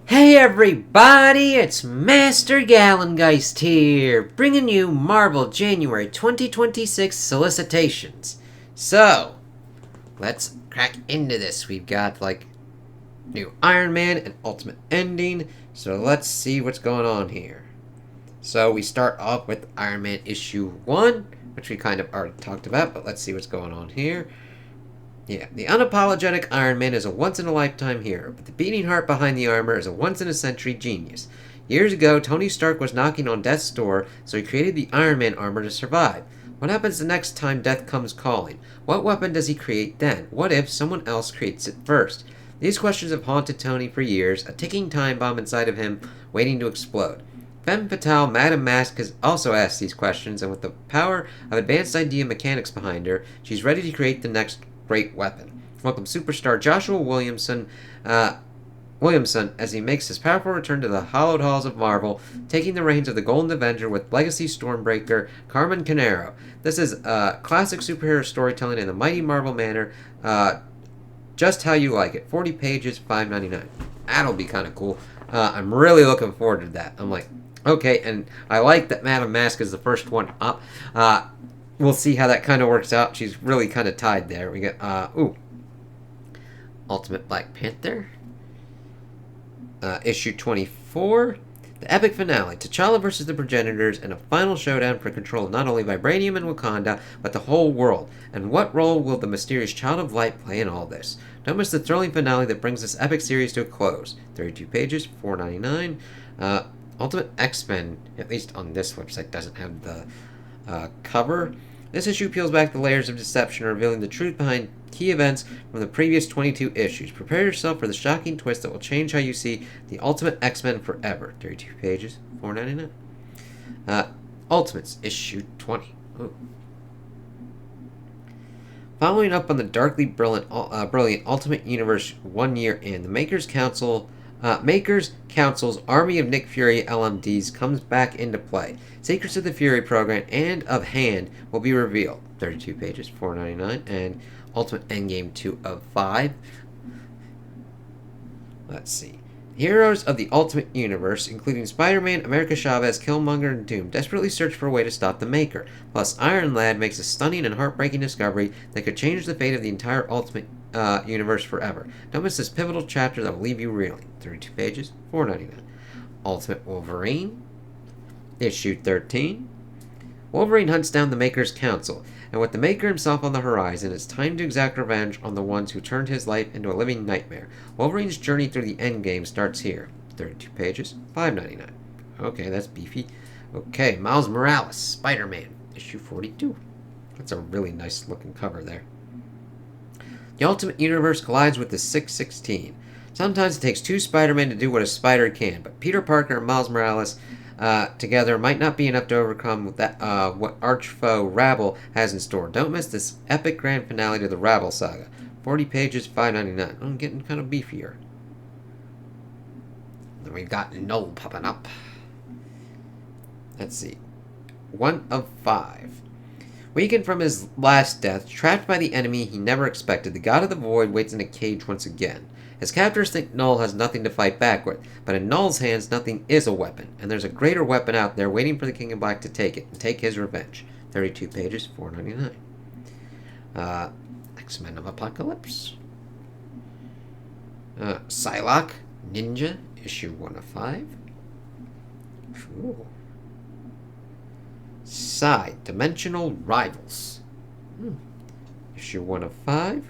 Hey everybody, it's Master Gallengeist here, bringing you Marvel January 2026 Solicitations. So, let's crack into this. We've got, new Iron Man and Ultimate Ending, so let's see what's going on here. So, we start off with Iron Man issue 1, which we kind of already talked about, but let's see what's going on here. Yeah, the unapologetic Iron Man is a once-in-a-lifetime hero, but the beating heart behind the armor is a once-in-a-century genius. Years ago, Tony Stark was knocking on death's door, so he created the Iron Man armor to survive. What happens the next time death comes calling? What weapon does he create then? What if someone else creates it first? These questions have haunted Tony for years, a ticking time bomb inside of him waiting to explode. Femme Fatale Madame Mask has also asked these questions, and with the power of advanced idea mechanics behind her, she's ready to create the next great weapon. Welcome superstar Joshua Williamson as he makes his powerful return to the hallowed halls of Marvel, taking the reins of the Golden Avenger with legacy Stormbreaker Carmen Canero. This is classic superhero storytelling in the mighty Marvel manner, just how you like it. 40 pages, $5.99. That'll be kind of cool. I'm really looking forward to that. I'm like, okay, and I like that Madame Mask is the first one up. We'll see how that kind of works out. She's really kind of tied there. We got, Ultimate Black Panther. Issue 24. The epic finale. T'Challa versus the Progenitors in a final showdown for control of not only Vibranium and Wakanda, but the whole world. And what role will the mysterious Child of Light play in all this? Don't miss the thrilling finale that brings this epic series to a close. 32 pages, $4.99. Ultimate X-Men, at least on this website, doesn't have the cover. This issue peels back the layers of deception, revealing the truth behind key events from the previous 22 issues. Prepare yourself for the shocking twist that will change how you see the Ultimate X-Men forever. 32 pages, $4.99. Ultimates, issue 20. Ooh. Following up on the darkly brilliant Ultimate Universe 1 year in, the Makers Council's army of Nick Fury LMDs comes back into play. Secrets of the Fury program and of Hand will be revealed. 32 pages, $4.99, and Ultimate Endgame 2 of 5. Let's see. Heroes of the Ultimate Universe, including Spider-Man, America Chavez, Killmonger, and Doom, desperately search for a way to stop the Maker. Plus, Iron Lad makes a stunning and heartbreaking discovery that could change the fate of the entire Ultimate universe forever. Don't miss this pivotal chapter that will leave you reeling. 32 pages, $4.99. Ultimate Wolverine, issue 13. Wolverine hunts down the Maker's Council, and with the Maker himself on the horizon, it's time to exact revenge on the ones who turned his life into a living nightmare. Wolverine's journey through the Endgame starts here. 32 pages, $5.99. Okay, that's beefy. Okay, Miles Morales, Spider-Man, issue 42. That's a really nice looking cover there. The Ultimate Universe collides with the 616. Sometimes it takes two Spider-Men to do what a spider can, but Peter Parker and Miles Morales together might not be enough to overcome what arch-foe Rabble has in store. Don't miss this epic grand finale to the Rabble saga. 40 pages, $5.99. I'm getting kind of beefier. Then we've got Null popping up. Let's see. 1 of 5. Weakened from his last death, trapped by the enemy he never expected, the God of the Void waits in a cage once again. His captors think Null has nothing to fight back with, but in Null's hands, nothing is a weapon, and there's a greater weapon out there waiting for the King of Black to take it and take his revenge. 32 pages, $4.99. X-Men of Apocalypse. Psylocke, Ninja, issue 1 of 5. Ooh. Side Dimensional Rivals. Issue 1 of 5.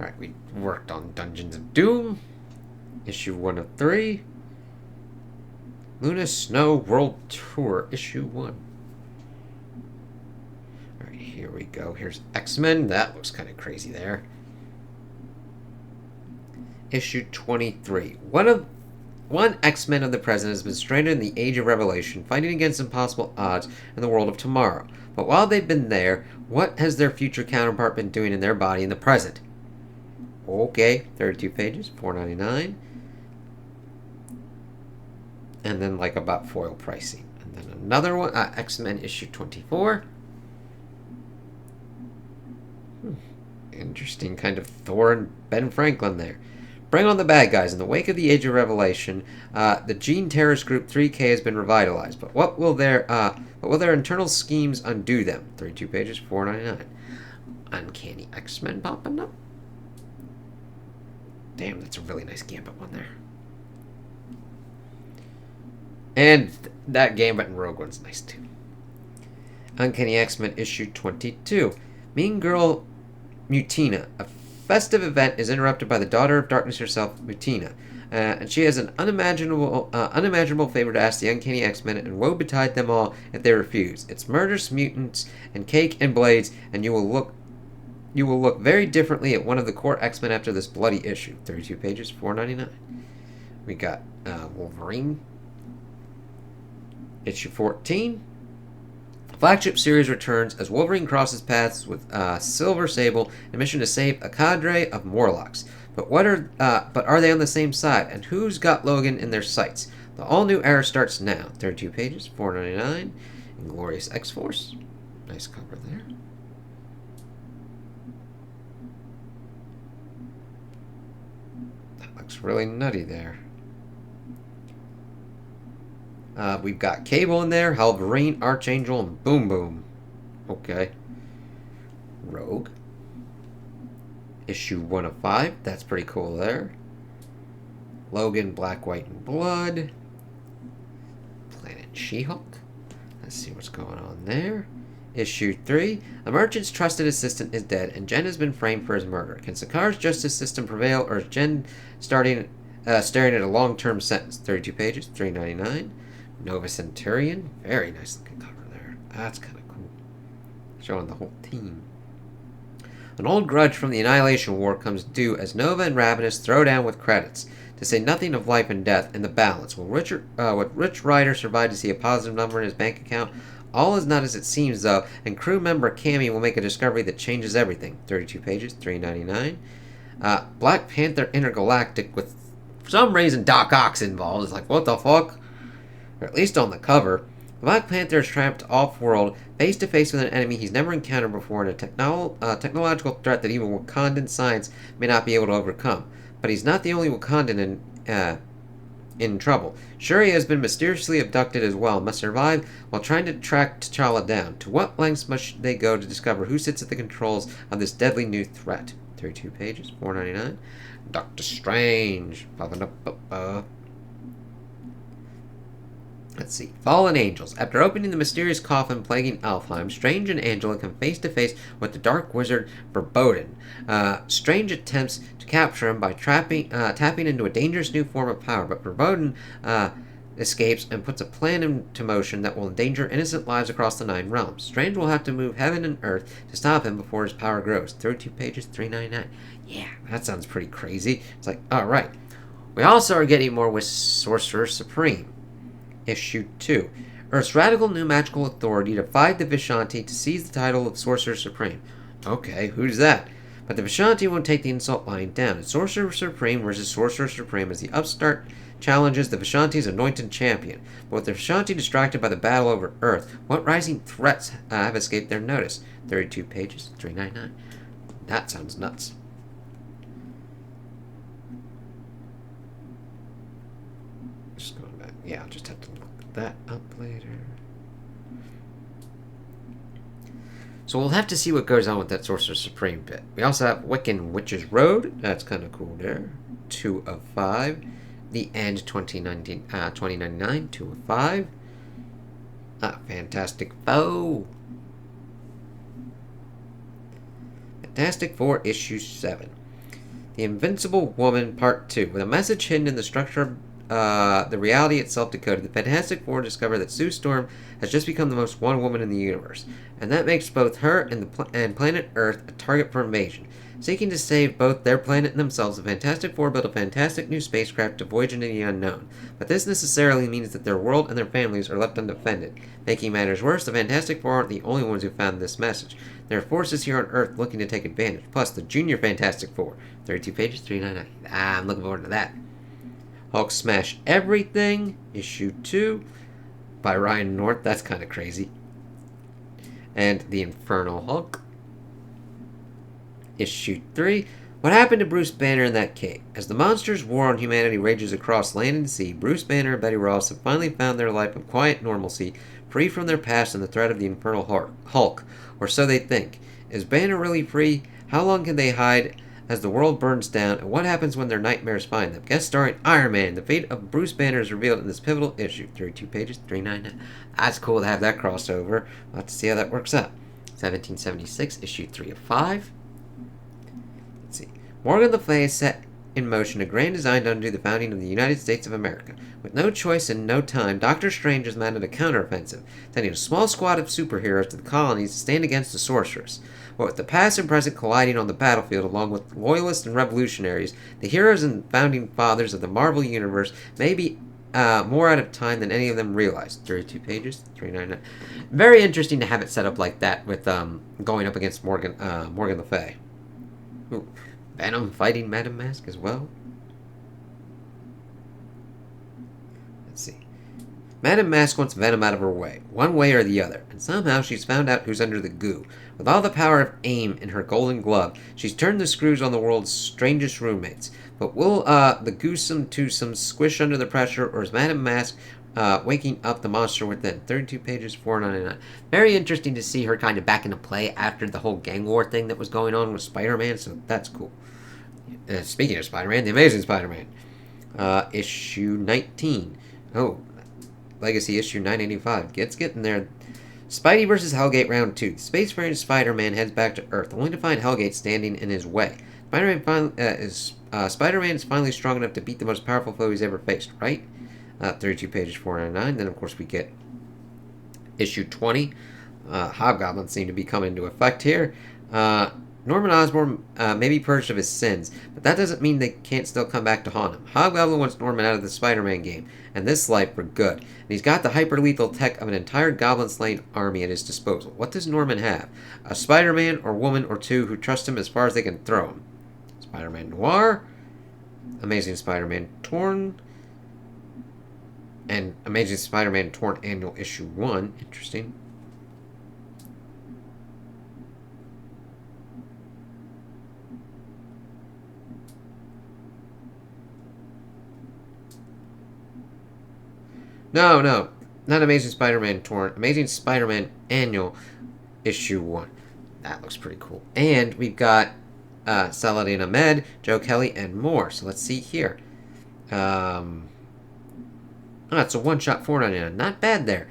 Alright, we worked on Dungeons of Doom. Issue 1 of 3. Luna Snow World Tour, issue 1. Alright, here we go. Here's X-Men. That looks kind of crazy there. Issue 23. One X-Men of the present has been stranded in the Age of Revelation, fighting against impossible odds in the world of tomorrow. But while they've been there, what has their future counterpart been doing in their body in the present? Okay, 32 pages, $4.99. And then about foil pricing. And then another one, X-Men issue 24. Interesting kind of Thor and Ben Franklin there. bring on the bad guys. In the wake of the Age of Revelation, the Gene Terrorist Group 3K has been revitalized. But what will their internal schemes undo them? 32 pages, 4.99. Uncanny X-Men popping up. Damn, that's a really nice Gambit one there. And that Gambit and Rogue One's nice too. Uncanny X-Men issue 22. Mean Girl Mutina. A festive event is interrupted by the Daughter of Darkness herself, Mutina. And she has an unimaginable favor to ask the Uncanny X-Men, and woe betide them all if they refuse. It's murderous mutants and cake and blades, and you will look very differently at one of the core X-Men after this bloody issue. 32 pages, $4.99. We got Wolverine. Issue 14. Flagship series returns as Wolverine crosses paths with Silver Sable in a mission to save a cadre of Morlocks. But are they on the same side? And who's got Logan in their sights? The all-new era starts now. 32 pages, $4.99. Inglorious X-Force. Nice cover there. That looks really nutty there. We've got Cable in there, Wolverine, Archangel, and Boom Boom. Okay. Rogue. Issue 1 of 5. That's pretty cool there. Logan, Black, White, and Blood. Planet She-Hulk. Let's see what's going on there. Issue 3. A merchant's trusted assistant is dead, and Jen has been framed for his murder. Can Sakar's justice system prevail, or is Jen staring at a long-term sentence? 32 pages, $3.99. Nova Centurion. Very nice looking cover there. That's kind of cool. Showing the whole team. An old grudge from the Annihilation War comes due as Nova and Ravenous throw down with credits. To say nothing of life and death and the balance. Will Rich Ryder survive to see a positive number in his bank account? All is not as it seems, though, and crew member Cammy will make a discovery that changes everything. 32 pages, $3.99. Black Panther Intergalactic with, for some reason, Doc Ock involved. It's like, what the fuck? Or at least on the cover. Black Panther is trapped off-world, face-to-face with an enemy he's never encountered before, and a technological threat that even Wakandan science may not be able to overcome. But he's not the only Wakandan in trouble. Shuri has been mysteriously abducted as well, and must survive while trying to track T'Challa down. To what lengths must they go to discover who sits at the controls of this deadly new threat? 32 pages, $4.99. Doctor Strange. Let's see. Fallen Angels. After opening the mysterious coffin plaguing Alfheim, Strange and Angela come face to face with the dark wizard Verboten. Strange attempts to capture him by tapping into a dangerous new form of power, but Verboten escapes and puts a plan into motion that will endanger innocent lives across the 9 realms. Strange will have to move heaven and earth to stop him before his power grows. 32 pages, $3.99. Yeah, that sounds pretty crazy. It's like, alright. We also are getting more with Sorcerer Supreme. Issue 2. Earth's radical new magical authority defied the Vishanti to seize the title of Sorcerer Supreme. Okay, who's that? But the Vishanti won't take the insult lying down. It's Sorcerer Supreme versus Sorcerer Supreme as the upstart challenges the Vishanti's anointed champion. But with the Vishanti distracted by the battle over Earth, what rising threats have escaped their notice? 32 pages, $3.99. That sounds nuts. Just going back. Yeah, I'll just have to look that up later. So we'll have to see what goes on with that Sorcerer Supreme bit. We also have Wiccan Witch's Road. That's kind of cool there. 2 of 5. The End 2099. 2 of 5. Fantastic Foe. Fantastic Four issue 7. The Invincible Woman Part 2. With a message hidden in the structure of the reality itself decoded, the Fantastic Four discover that Sue Storm has just become the most wanted woman in the universe, and that makes both her and planet Earth a target for invasion. Seeking to save both their planet and themselves, the Fantastic Four build a fantastic new spacecraft to voyage into the unknown. But this necessarily means that their world and their families are left undefended. Making matters worse, the Fantastic Four aren't the only ones who found this message. There are forces here on Earth looking to take advantage, plus the Junior Fantastic Four. 32 pages, $3.99. I'm looking forward to that. Hulk Smash Everything, issue 2, by Ryan North. That's kind of crazy. And The Infernal Hulk, issue 3. What happened to Bruce Banner in that cave? As the monsters' war on humanity rages across land and sea, Bruce Banner and Betty Ross have finally found their life of quiet normalcy, free from their past and the threat of the Infernal Hulk. Or so they think. Is Banner really free? How long can they hide as the world burns down? And what happens when their nightmares find them? Guest starring Iron Man. The fate of Bruce Banner is revealed in this pivotal issue. 32 pages, 399. That's cool to have that crossover. We'll have to see how that works out. 1776, issue 3 of 5. Let's see. Morgan Le Fay is set in motion a grand design to undo the founding of the United States of America. With no choice and no time, Doctor Strange has mounted a counteroffensive, sending a small squad of superheroes to the colonies to stand against the sorceress. But with the past and present colliding on the battlefield along with loyalists and revolutionaries, the heroes and founding fathers of the Marvel Universe may be more out of time than any of them realized. 32 pages, 399. Very interesting to have it set up like that with going up against Morgan Le Fay. Ooh. Venom fighting Madame Mask as well. Let's see. Madame Mask wants Venom out of her way, one way or the other, and somehow she's found out who's under the goo. With all the power of AIM in her golden glove, she's turned the screws on the world's strangest roommates. But will the goosome twosome squish under the pressure, or is Madame Mask waking up the monster within? 32 pages, 499. Very interesting to see her kind of back into play after the whole gang war thing that was going on with Spider-Man, so that's cool. Speaking of Spider-Man, The Amazing Spider-Man. Issue 19. Oh, Legacy issue 985. Getting there. Spidey vs. Hellgate Round 2. The spacefaring Spider-Man heads back to Earth, only to find Hellgate standing in his way. Spider-Man is finally strong enough to beat the most powerful foe he's ever faced, right? 32 pages, 499. Then, of course, we get issue 20. Hobgoblins seem to be coming into effect here. Norman Osborn may be purged of his sins, but that doesn't mean they can't still come back to haunt him. Hobgoblin wants Norman out of the Spider-Man game, and this life for good. And he's got the hyper-lethal tech of an entire goblin-slaying army at his disposal. What does Norman have? A Spider-Man or woman or two who trust him as far as they can throw him. Spider-Man Noir, Amazing Spider-Man Torn, and Amazing Spider-Man Torn Annual Issue 1. Interesting. No, not Amazing Spider-Man Torn. Amazing Spider-Man Annual Issue 1. That looks pretty cool. And we've got Saladin Ahmed, Joe Kelly, and more. So let's see here. It's a one-shot 499. Not bad there.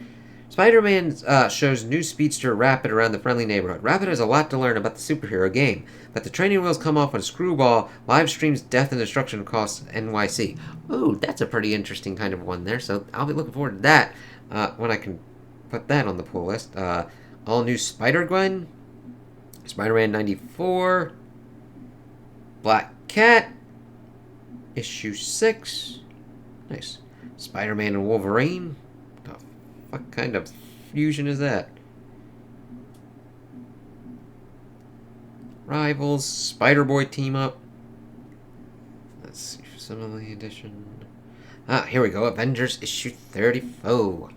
Spider-Man shows new speedster Rapid around the friendly neighborhood. Rapid has a lot to learn about the superhero game, but the training wheels come off when Screwball live streams death and destruction costs NYC. Ooh, that's a pretty interesting kind of one there, so I'll be looking forward to that when I can put that on the pull list. All new Spider-Gwen, Spider-Man 94, Black Cat, issue 6, nice. Spider-Man and Wolverine. What kind of fusion is that? Rivals, Spider-Boy team up. Let's see, Family Edition. Here we go. Avengers issue 34.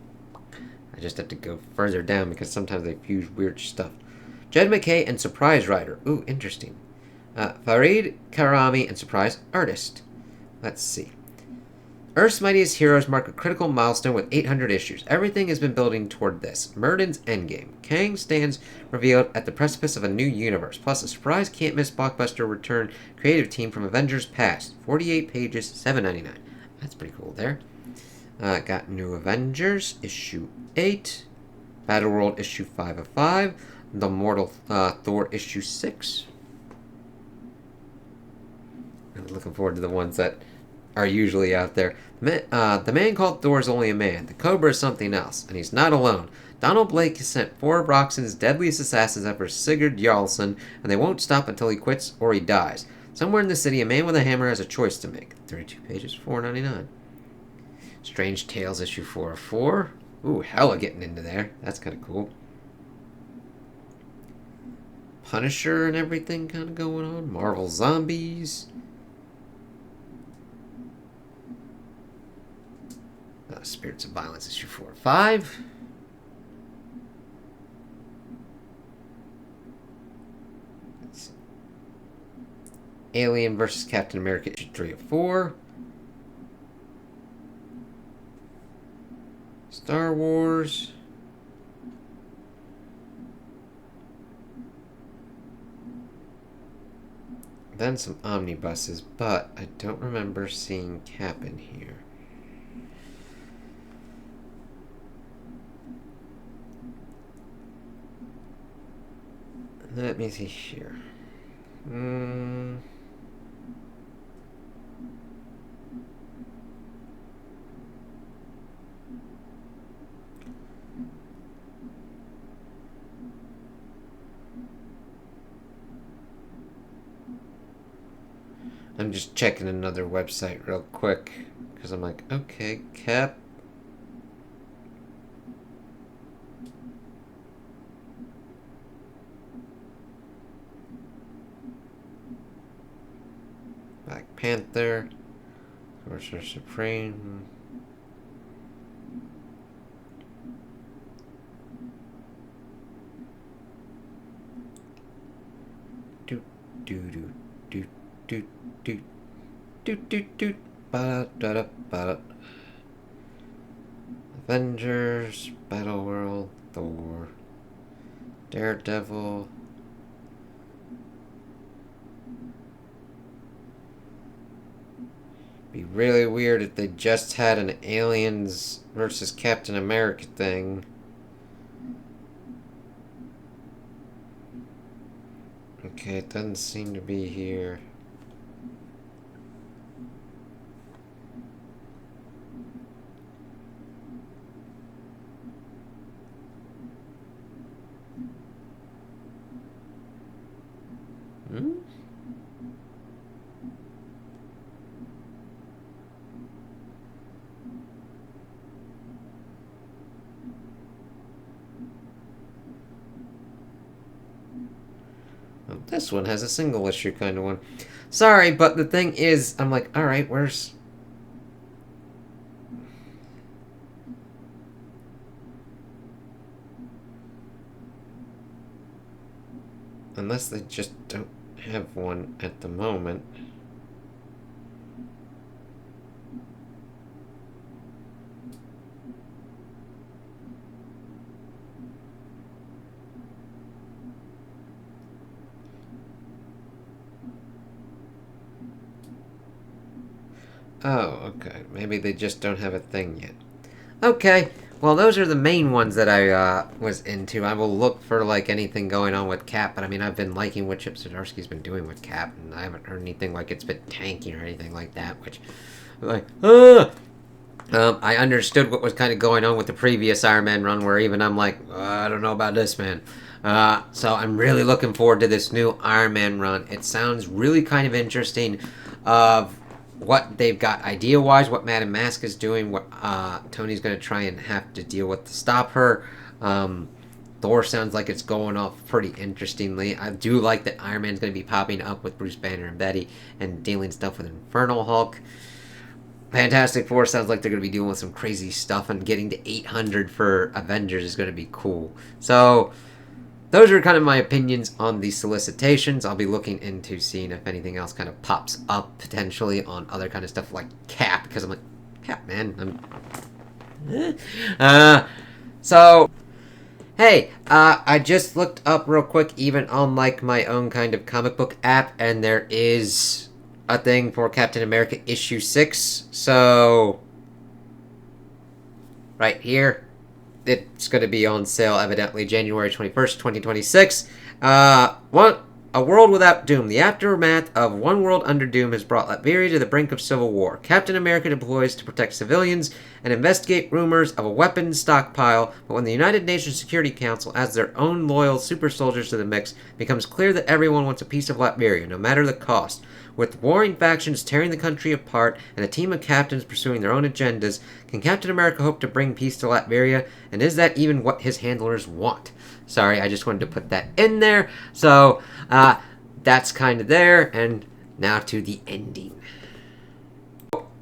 I just have to go further down because sometimes they fuse weird stuff. Jed McKay and Surprise Rider. Ooh, interesting. Farid Karami and Surprise Artist. Let's see. Earth's Mightiest Heroes mark a critical milestone with 800 issues. Everything has been building toward this. Murden's Endgame. Kang stands revealed at the precipice of a new universe. Plus, a surprise can't-miss blockbuster return creative team from Avengers Past. 48 pages, $7.99. That's pretty cool there. Got New Avengers, issue 8. Battleworld, issue 5 of 5. The Mortal Thor, issue 6. I'm looking forward to the ones that are usually out there. The man called Thor is only a man. The Cobra is something else, and he's not alone. Donald Blake has sent 4 of Roxxon's deadliest assassins after Sigurd Jarlsson, and they won't stop until he quits or he dies. Somewhere in the city, a man with a hammer has a choice to make. 32 pages, $4.99. Strange Tales, issue 4 of 4. Ooh, hella getting into there. That's kind of cool. Punisher and everything kind of going on. Marvel Zombies. Spirits of Violence, issue 4 of 5. Alien vs. Captain America issue 3 of 4. Star Wars. Then some omnibuses, but I don't remember seeing Cap in here. Let me see here. I'm just checking another website real quick because I'm like, okay, Cap. Black Panther. Sorcerer Supreme. Do do do do do do do do do ba da da ba. Avengers, Battle World, Thor, Daredevil. Be really weird if they just had an Aliens versus Captain America thing. Okay, it doesn't seem to be here. Well, this one has a single issue kind of one. Sorry, but the thing is, I'm like, alright, where's... Unless they just don't have one at the moment. Oh, okay. Maybe they just don't have a thing yet. Okay. Well, those are the main ones that I was into. I will look for, like, anything going on with Cap, but I mean, I've been liking what Chip Zdarsky's been doing with Cap, and I haven't heard anything like it's been tanking or anything like that, which, like, I understood what was kind of going on with the previous Iron Man run, where even I'm like, I don't know about this, man. So I'm really looking forward to this new Iron Man run. It sounds really kind of interesting of what they've got idea-wise, what Madame Mask is doing, what Tony's going to try and have to deal with to stop her. Thor sounds like it's going off pretty interestingly. I do like that Iron Man's going to be popping up with Bruce Banner and Betty and dealing stuff with Infernal Hulk. Fantastic Four sounds like they're going to be dealing with some crazy stuff, and getting to 800 for Avengers is going to be cool. So those are kind of my opinions on the solicitations. I'll be looking into seeing if anything else kind of pops up potentially on other kind of stuff like Cap, because I'm like, Cap, man. So, hey, I just looked up real quick, even on like my own kind of comic book app, and there is a thing for Captain America issue 6. So, right here. It's going to be on sale, evidently, January 21st, 2026. A World Without Doom. The aftermath of One World Under Doom has brought Latveria to the brink of civil war. Captain America deploys to protect civilians and investigate rumors of a weapons stockpile, but when the United Nations Security Council adds their own loyal super soldiers to the mix, it becomes clear that everyone wants a piece of Latveria, no matter the cost. With warring factions tearing the country apart and a team of captains pursuing their own agendas, can Captain America hope to bring peace to Latveria? And is that even what his handlers want? Sorry, I just wanted to put that in there. So, that's kind of there. And now to the ending.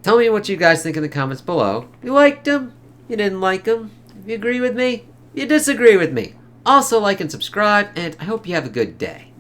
Tell me what you guys think in the comments below. You liked him? You didn't like him? If you agree with me? You disagree with me? Also like and subscribe, and I hope you have a good day.